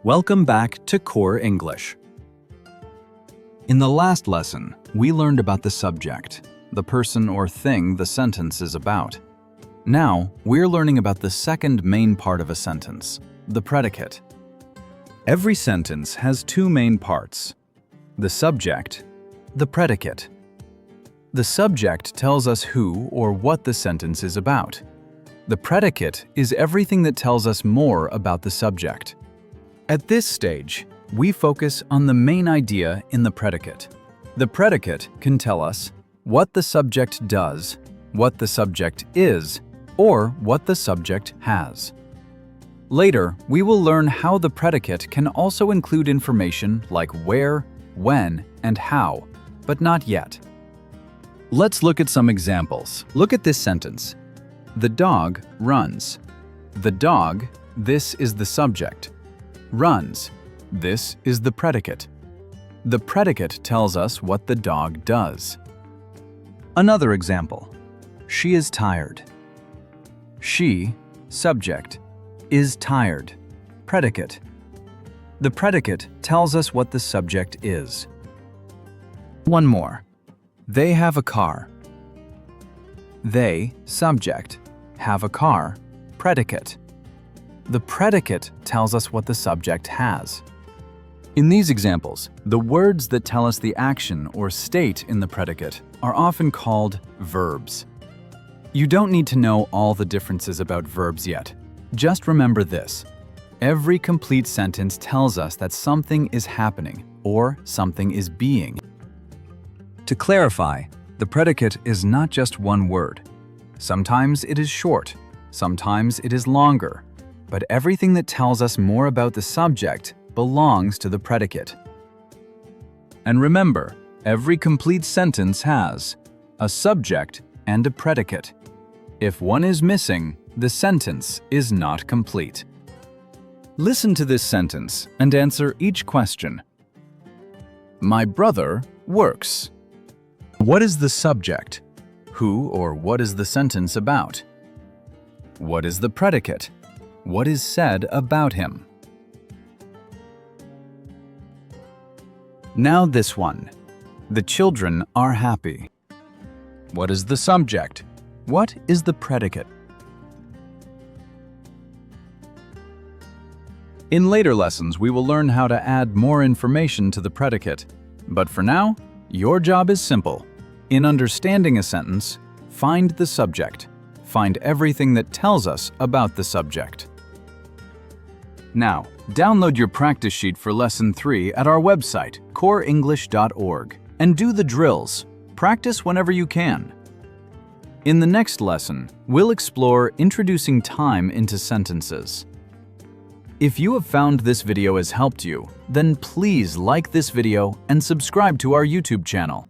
Welcome back to Core English. In the last lesson, we learned about the subject, the person or thing the sentence is about. Now, we're learning about the second main part of a sentence, the predicate. Every sentence has two main parts: the subject, the predicate. The subject tells us who or what the sentence is about. The predicate is everything that tells us more about the subject. At this stage, we focus on the main idea in the predicate. The predicate can tell us what the subject does, what the subject is, or what the subject has. Later, we will learn how the predicate can also include information like where, when, and how, but not yet. Let's look at some examples. Look at this sentence. The dog runs. The dog, this is the subject. Runs, this is the predicate. The predicate tells us what the dog does. Another example. She is tired. She, subject, is tired. Predicate. The predicate tells us what the subject is. One more. They have a car. They, subject, have a car. Predicate. The predicate tells us what the subject has. In these examples, the words that tell us the action or state in the predicate are often called verbs. You don't need to know all the differences about verbs yet. Just remember this. Every complete sentence tells us that something is happening or something is being. To clarify, the predicate is not just one word. Sometimes it is short, sometimes it is longer, but everything that tells us more about the subject belongs to the predicate. And remember, every complete sentence has a subject and a predicate. If one is missing, the sentence is not complete. Listen to this sentence and answer each question. My brother works. What is the subject? Who or what is the sentence about? What is the predicate? What is said about him? Now this one. The children are happy. What is the subject? What is the predicate? In later lessons, we will learn how to add more information to the predicate. But for now, your job is simple. In understanding a sentence, find the subject. Find everything that tells us about the subject. Now, download your practice sheet for Lesson 3 at our website, coreenglish.org, and do the drills. Practice whenever you can. In the next lesson, we'll explore introducing time into sentences. If you have found this video has helped you, then please like this video and subscribe to our YouTube channel.